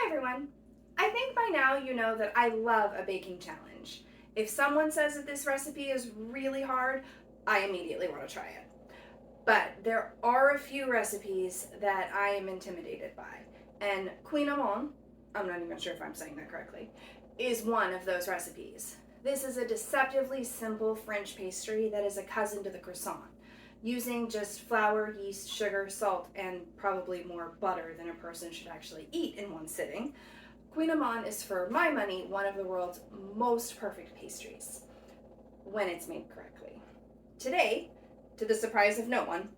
Hi everyone! I think by now you know that I love a baking challenge. If someone says that this recipe is really hard, I immediately want to try it. But there are a few recipes that I am intimidated by, and Kouign-Amann, I'm not even sure if I'm saying that correctly, is one of those recipes. This is a deceptively simple French pastry that is a cousin to the croissant, using just flour, yeast, sugar, salt, and probably more butter than a person should actually eat in one sitting. Kouign-Amann is, for my money, one of the world's most perfect pastries, when it's made correctly. Today, to the surprise of no one,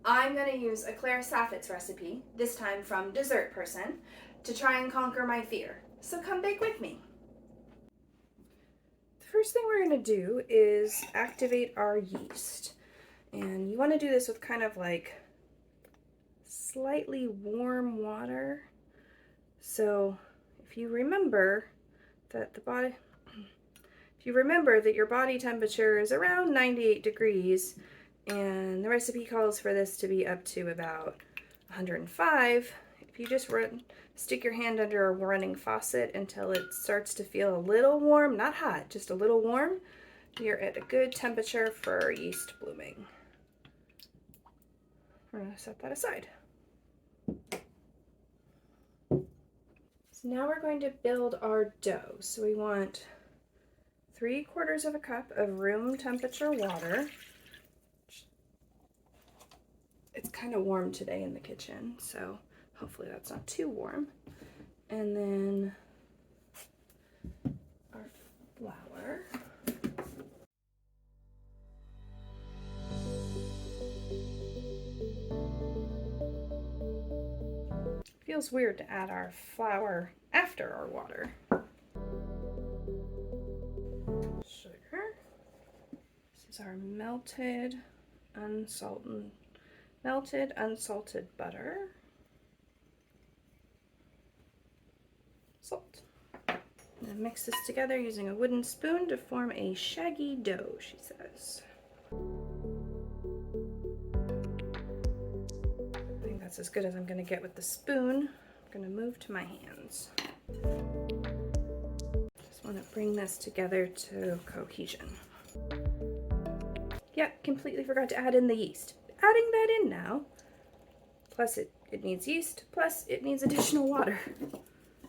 I'm going to use a Clair Saffits recipe, this time from Dessert Person, to try and conquer my fear. So come bake with me. The first thing we're going to do is activate our yeast. And you want to do this with kind of like slightly warm water. So if you remember that your body temperature is around 98 degrees, and the recipe calls for this to be up to about 105, if you just stick your hand under a running faucet until it starts to feel a little warm, not hot, just a little warm, you're at a good temperature for yeast blooming. We're going to set that aside. So now we're going to build our dough. So we want 3/4 of a cup of room temperature water. It's kind of warm today in the kitchen, so hopefully that's not too warm. And then our flour. Feels weird to add our flour after our water. Sugar. This is our melted unsalted butter. Salt. And then mix this together using a wooden spoon to form a shaggy dough, she says. I think that's as good as I'm going to get with the spoon. I'm going to move to my hands. Just want to bring this together to cohesion. Yep, completely forgot to add in the yeast. Adding that in now. Plus it needs yeast, plus it needs additional water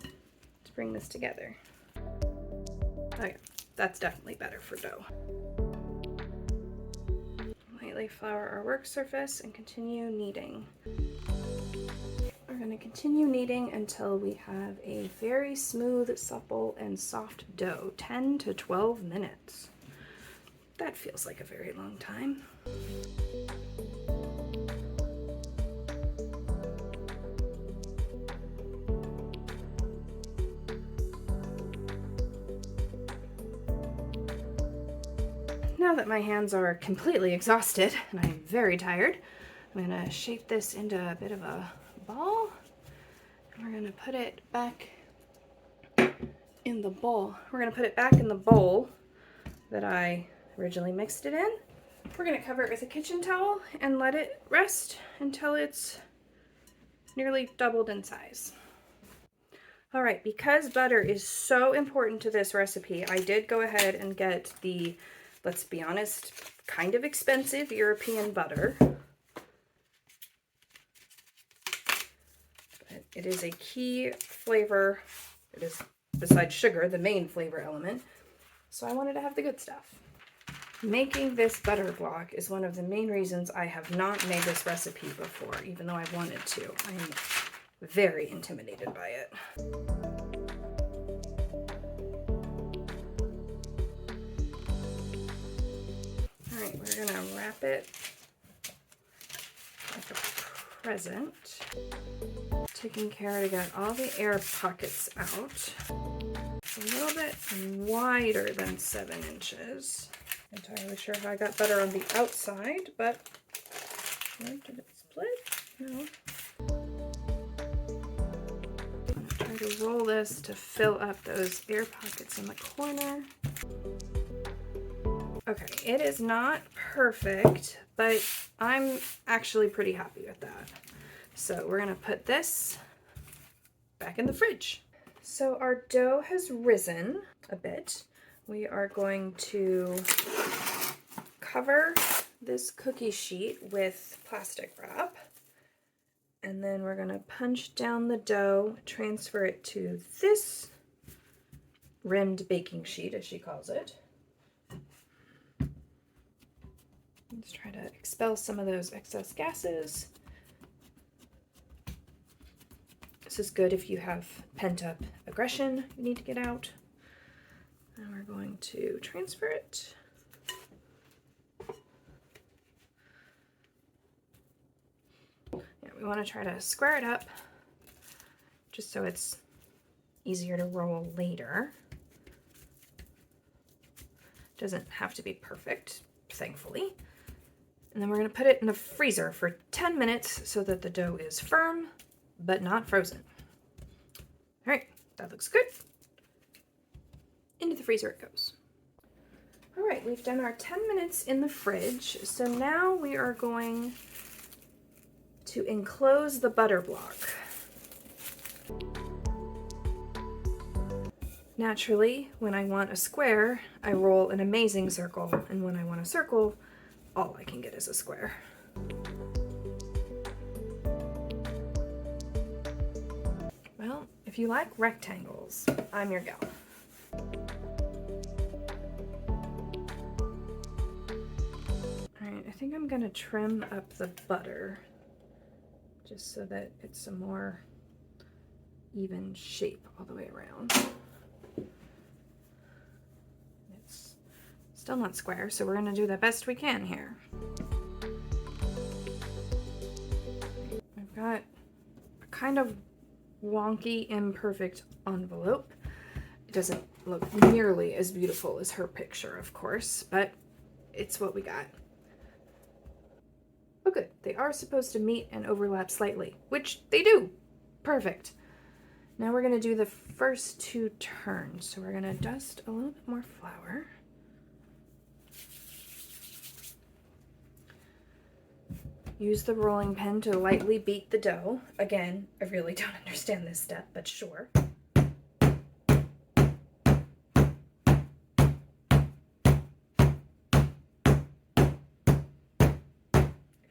to bring this together. Okay, that's definitely better for dough. Lightly flour our work surface and continue kneading. We're going to continue kneading until we have a very smooth, supple, and soft dough. 10 to 12 minutes. That feels like a very long time. Now that my hands are completely exhausted and I'm very tired, I'm going to shape this into a bit of a ball. And we're going to put it back in the bowl. We're going to put it back in the bowl that I originally mixed it in. We're going to cover it with a kitchen towel and let it rest until it's nearly doubled in size. All right, because butter is so important to this recipe, I did go ahead and get the, let's be honest, kind of expensive European butter. But it is a key flavor. It is, besides sugar, the main flavor element. So I wanted to have the good stuff. Making this butter block is one of the main reasons I have not made this recipe before, even though I wanted to. I am very intimidated by it. All right, we're gonna wrap it like a present, taking care to get all the air pockets out. It's a little bit wider than 7 inches. Not entirely sure how I got butter on the outside, but where did it split? No. Try to roll this to fill up those air pockets in the corner. Okay, it is not perfect, but I'm actually pretty happy with that. So we're gonna put this back in the fridge. So our dough has risen a bit. We are going to cover this cookie sheet with plastic wrap. And then we're going to punch down the dough, transfer it to this rimmed baking sheet, as she calls it. Let's try to expel some of those excess gases. This is good if you have pent-up aggression you need to get out. And we're going to transfer it. Yeah, we want to try to square it up just so it's easier to roll later. Doesn't have to be perfect, thankfully. And then we're going to put it in the freezer for 10 minutes so that the dough is firm but not frozen. All right, that looks good. Into the freezer it goes. All right, we've done our 10 minutes in the fridge. So now we are going to enclose the butter block. Naturally, when I want a square, I roll an amazing circle, and when I want a circle, all I can get is a square. Well, if you like rectangles, I'm your gal. Alright, I think I'm gonna trim up the butter just so that it's a more even shape all the way around. It's still not square, so we're gonna do the best we can here. I've got a kind of wonky, imperfect envelope. It doesn't look nearly as beautiful as her picture, of course, but it's what we got. Oh good, they are supposed to meet and overlap slightly, which they do. Perfect. Now we're gonna do the first 2 turns. So we're gonna dust a little bit more flour. Use the rolling pin to lightly beat the dough. Again, I really don't understand this step, but sure.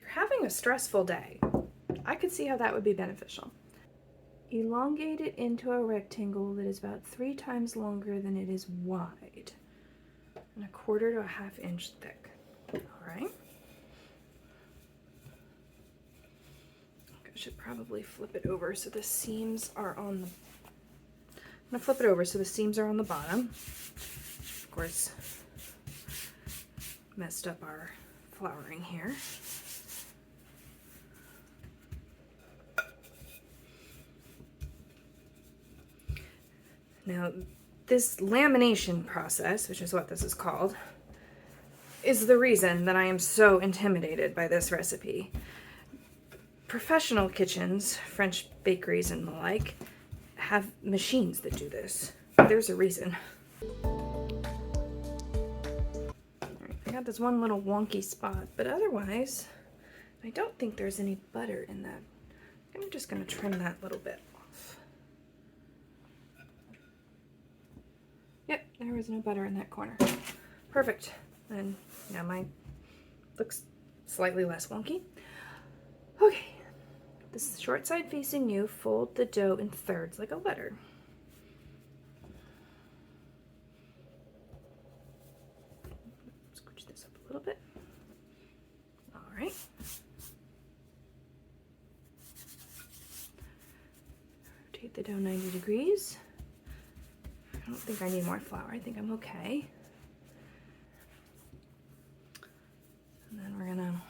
Having a stressful day, I could see how that would be beneficial. Elongate it into a rectangle that is about 3 times longer than it is wide and 1/4 to a 1/2 inch thick. All right. I should probably flip it over so the seams are on the... I'm gonna flip it over so the seams are on the bottom. Of course, messed up our flouring here. Now, this lamination process, which is what this is called, is the reason that I am so intimidated by this recipe. Professional kitchens, French bakeries and the like, have machines that do this. There's a reason. All right, I got this one little wonky spot, but otherwise, I don't think there's any butter in that. I'm just gonna trim that little bit off. Yep, there was no butter in that corner. Perfect. And now mine looks slightly less wonky. Okay, this short side facing you, fold the dough in thirds like a letter. Scooch this up a little bit. All right. Rotate the dough 90 degrees. I don't think I need more flour. I think I'm okay. And then we're gonna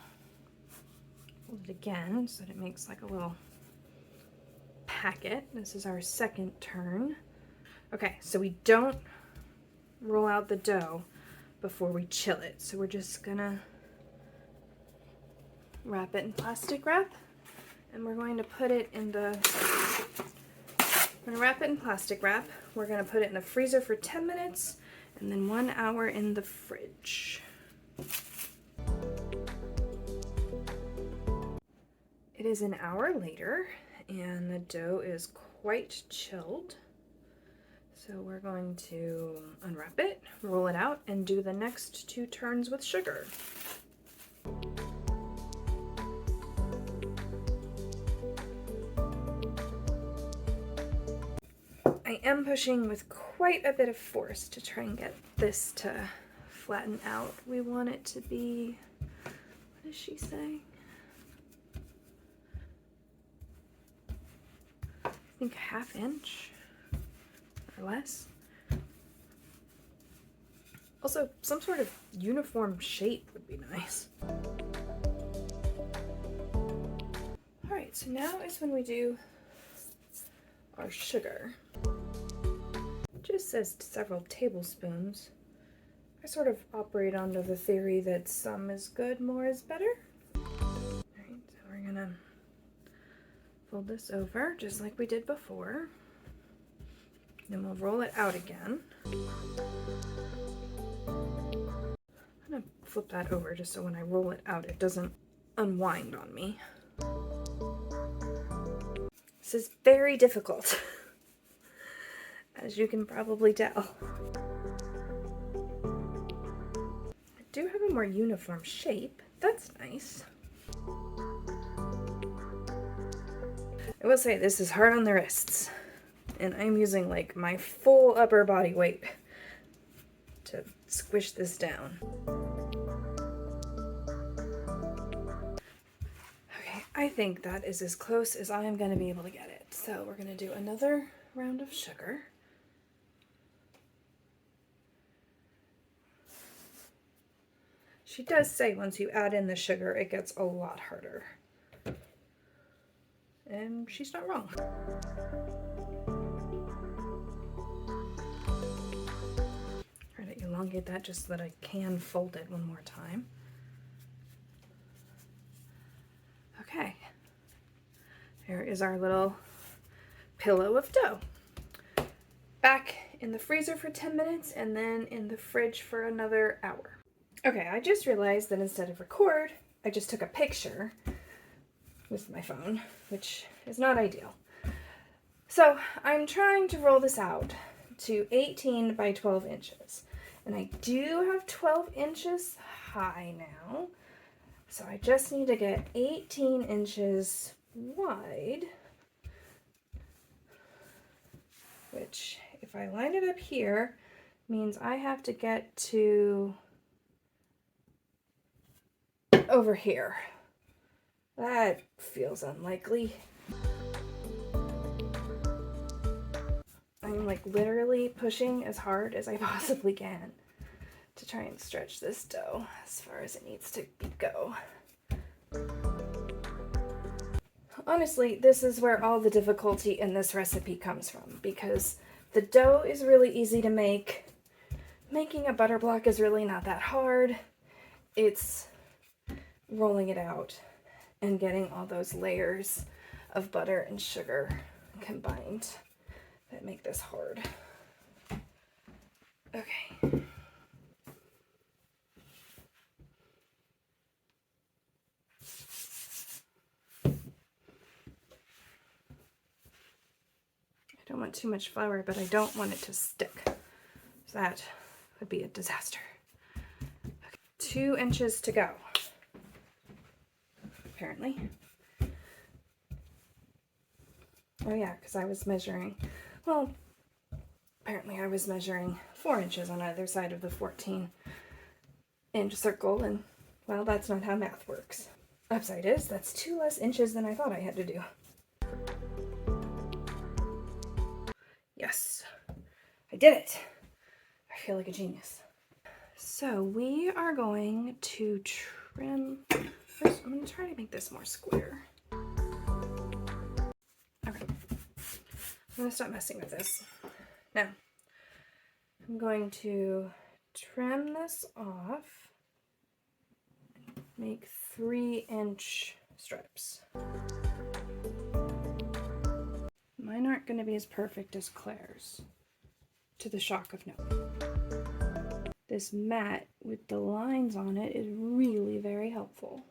fold it again so that it makes like a little packet. This is our second turn. Okay, so we don't roll out the dough before we chill it. So we're just gonna wrap it in plastic wrap, and we're going to put it in the... We're gonna wrap it in plastic wrap. We're gonna put it in the freezer for 10 minutes and then 1 hour in the fridge. It is an hour later and the dough is quite chilled. So we're going to unwrap it, roll it out, and do the next 2 turns with sugar. I am pushing with quite a bit of force to try and get this to flatten out. We want it to be, what is she saying? I think 1/2 inch or less. Also, some sort of uniform shape would be nice. Alright, so now is when we do our sugar. It just says several tablespoons. I sort of operate under the theory that some is good, more is better. Alright, so we're gonna fold this over just like we did before. Then we'll roll it out again. I'm gonna flip that over just so when I roll it out it doesn't unwind on me. This is very difficult, as you can probably tell. I do have a more uniform shape. That's nice. I will say this is hard on the wrists, and I'm using like my full upper body weight to squish this down. Okay, I think that is as close as I am going to be able to get it. So we're going to do another round of sugar. She does say once you add in the sugar, it gets a lot harder. And she's not wrong. Try to elongate that just so that I can fold it one more time. Okay. There is our little pillow of dough. Back in the freezer for 10 minutes and then in the fridge for another hour. Okay, I just realized that instead of record, I just took a picture with my phone, which is not ideal. So I'm trying to roll this out to 18 by 12 inches. And I do have 12 inches high now. So I just need to get 18 inches wide, which if I line it up here means I have to get to over here. That feels unlikely. I'm like literally pushing as hard as I possibly can to try and stretch this dough as far as it needs to go. Honestly, this is where all the difficulty in this recipe comes from, because the dough is really easy to make. Making a butter block is really not that hard. It's rolling it out and getting all those layers of butter and sugar combined that make this hard. Okay. I don't want too much flour, but I don't want it to stick. So that would be a disaster. Okay. 2 inches to go. Apparently. Oh yeah, because I was measuring, well, apparently I was measuring 4 inches on either side of the 14-inch circle, and, well, that's not how math works. Upside is, that's 2 less inches than I thought I had to do. Yes, I did it. I feel like a genius. So we are going to trim. First, I'm going to try to make this more square. Okay. I'm going to stop messing with this. Now, I'm going to trim this off. Make 3-inch strips. Mine aren't going to be as perfect as Claire's, to the shock of no. This mat with the lines on it is really very helpful.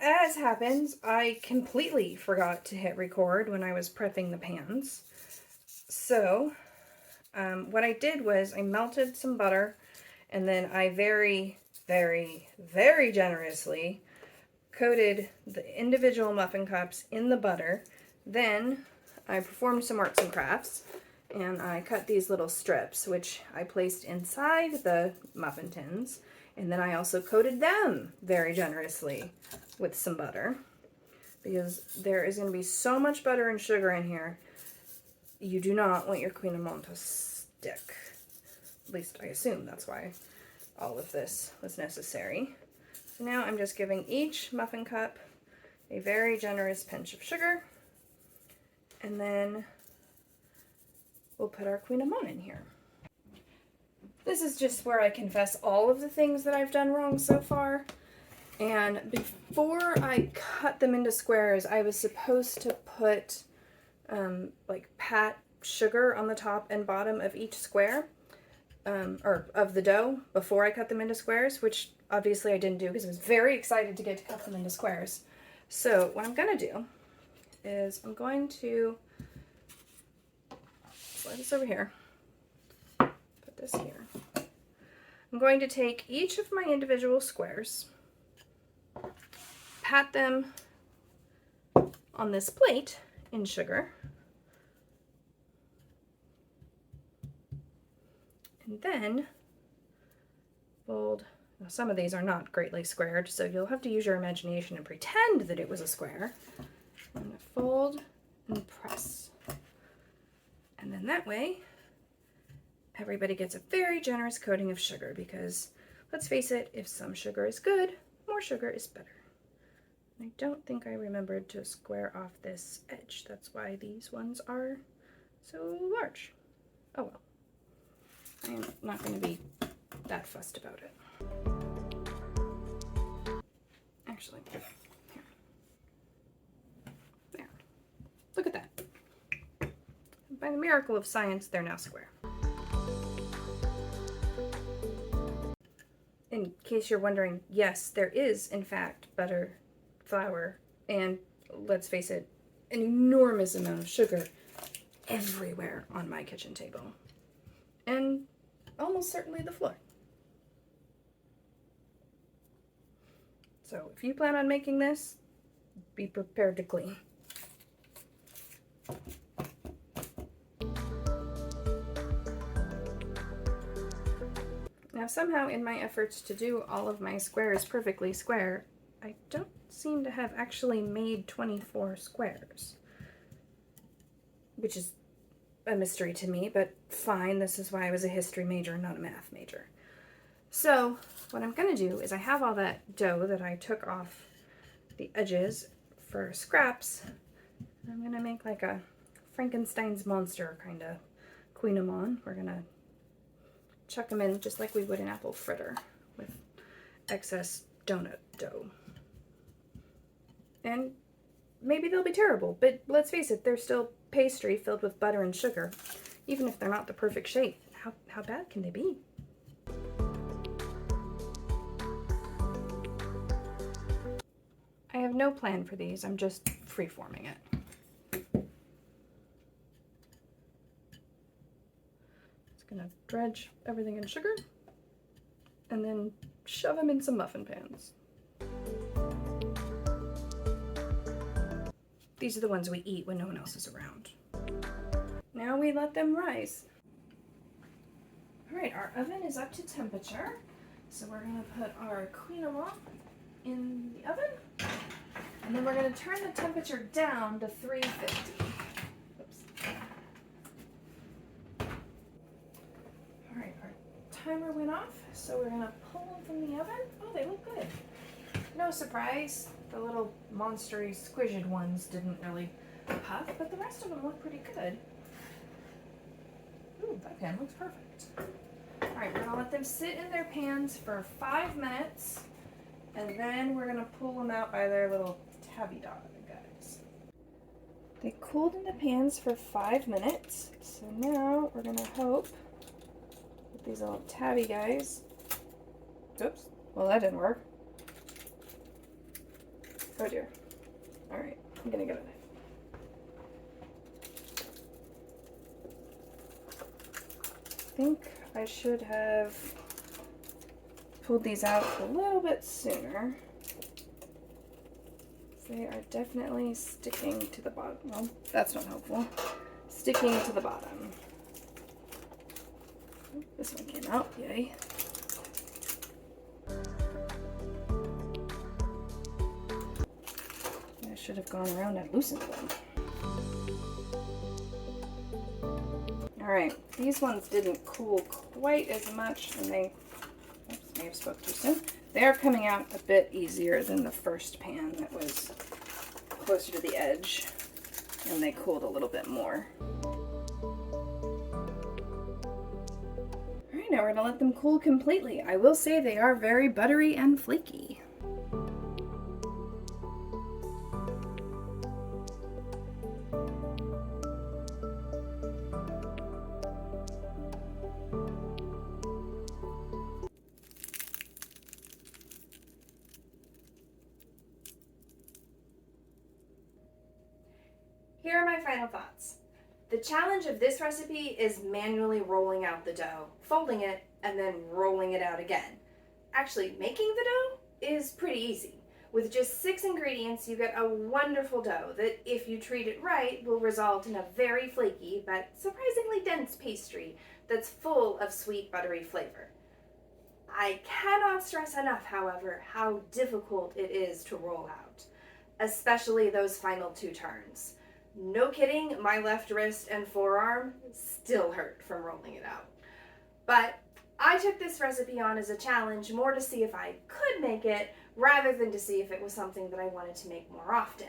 Ah! as happens, I completely forgot to hit record when I was prepping the pans. So what I did was I melted some butter, and then I very, very, very generously coated the individual muffin cups in the butter. Then I performed some arts and crafts, and I cut these little strips, which I placed inside the muffin tins. And then I also coated them very generously with some butter, because there is going to be so much butter and sugar in here. You do not want your Kouign-Amann to stick. At least I assume that's why all of this was necessary. So now I'm just giving each muffin cup a very generous pinch of sugar, and then we'll put our Kouign-Amann in here. This is just where I confess all of the things that I've done wrong so far. And before I cut them into squares, I was supposed to put like pat sugar on the top and bottom of each square, or of the dough, before I cut them into squares, which obviously I didn't do because I was very excited to get to cut them into squares. So what I'm going to do is I'm going to slide this over here, put this here. I'm going to take each of my individual squares, pat them on this plate in sugar, and then fold. Now, some of these are not greatly squared, so you'll have to use your imagination and pretend that it was a square. I'm going to fold and press. And then that way, everybody gets a very generous coating of sugar, because let's face it, if some sugar is good, more sugar is better. I don't think I remembered to square off this edge. That's why these ones are so large. Oh well. I am not going to be that fussed about it. Actually, here. There. Look at that. By the miracle of science, they're now square. In case you're wondering, yes, there is, in fact, butter, flour, and, let's face it, an enormous amount of sugar everywhere on my kitchen table. And almost certainly the floor. So if you plan on making this, be prepared to clean. Now somehow in my efforts to do all of my squares perfectly square, I don't seem to have actually made 24 squares, which is a mystery to me, but fine, this is why I was a history major, not a math major. So what I'm going to do is I have all that dough that I took off the edges for scraps. I'm going to make like a Frankenstein's monster kind of Kouign-Amann. We're going to chuck them in just like we would an apple fritter with excess donut dough. And maybe they'll be terrible, but let's face it, they're still pastry filled with butter and sugar. Even if they're not the perfect shape, how bad can they be? I have no plan for these, I'm just free-forming it. Just gonna dredge everything in sugar and then shove them in some muffin pans. These are the ones we eat when no one else is around. Now we let them rise. All right, our oven is up to temperature. So we're gonna put our Kouign-Amann in the oven. And then we're gonna turn the temperature down to 350. Oops. All right, our timer went off. So we're gonna pull them from the oven. Oh, they look good. No surprise, the little monstery squished ones didn't really puff, but the rest of them look pretty good. Ooh, that pan looks perfect. All right, we're gonna let them sit in their pans for 5 minutes, and then we're gonna pull them out by their little tabby dog guys. They cooled in the pans for 5 minutes, so now we're gonna hope that these little tabby guys, oops, well that didn't work. Oh dear. All right, I'm gonna get a knife. I think I should have pulled these out a little bit sooner. They are definitely sticking to the bottom. Well, that's not helpful. Sticking to the bottom. This one came out, yay. I should have gone around and loosened them. Alright, these ones didn't cool quite as much, and they, oops, may have spoke too soon. They're coming out a bit easier than the first pan that was closer to the edge, and they cooled a little bit more. Alright, now we're going to let them cool completely. I will say they are very buttery and flaky. Here are my final thoughts. The challenge of this recipe is manually rolling out the dough, folding it, and then rolling it out again. Actually, making the dough is pretty easy. With just 6 ingredients, you get a wonderful dough that, if you treat it right, will result in a very flaky but surprisingly dense pastry that's full of sweet, buttery flavor. I cannot stress enough, however, how difficult it is to roll out, especially those final 2 turns. No kidding, my left wrist and forearm still hurt from rolling it out. But I took this recipe on as a challenge more to see if I could make it rather than to see if it was something that I wanted to make more often.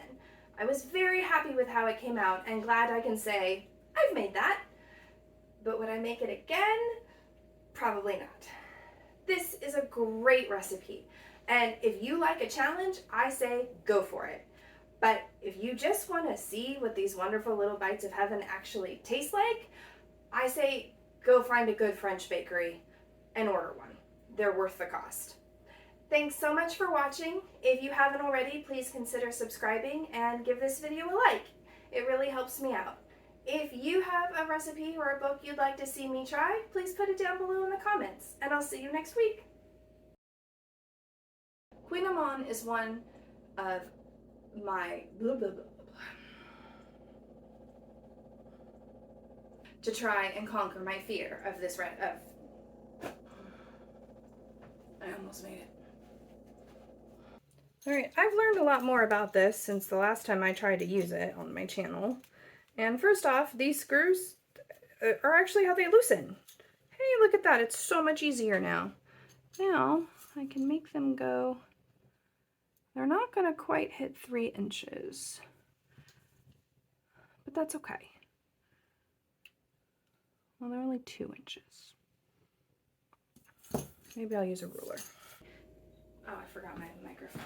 I was very happy with how it came out and glad I can say, I've made that. But would I make it again? Probably not. This is a great recipe, and if you like a challenge, I say go for it. But if you just want to see what these wonderful little bites of heaven actually taste like, I say go find a good French bakery and order one. They're worth the cost. Thanks so much for watching. If you haven't already, please consider subscribing and give this video a like. It really helps me out. If you have a recipe or a book you'd like to see me try, please put it down below in the comments, and I'll see you next week. Kouign-Amann is one of my to try and conquer my fear of this I almost made it. Alright, I've learned a lot more about this since the last time I tried to use it on my channel. And first off, these screws are actually how they loosen. Hey, look at that. It's so much easier now. Now, I can make them go. They're not going to quite hit 3 inches. But that's okay. Well, they're only 2 inches. Maybe I'll use a ruler. Oh, I forgot my microphone.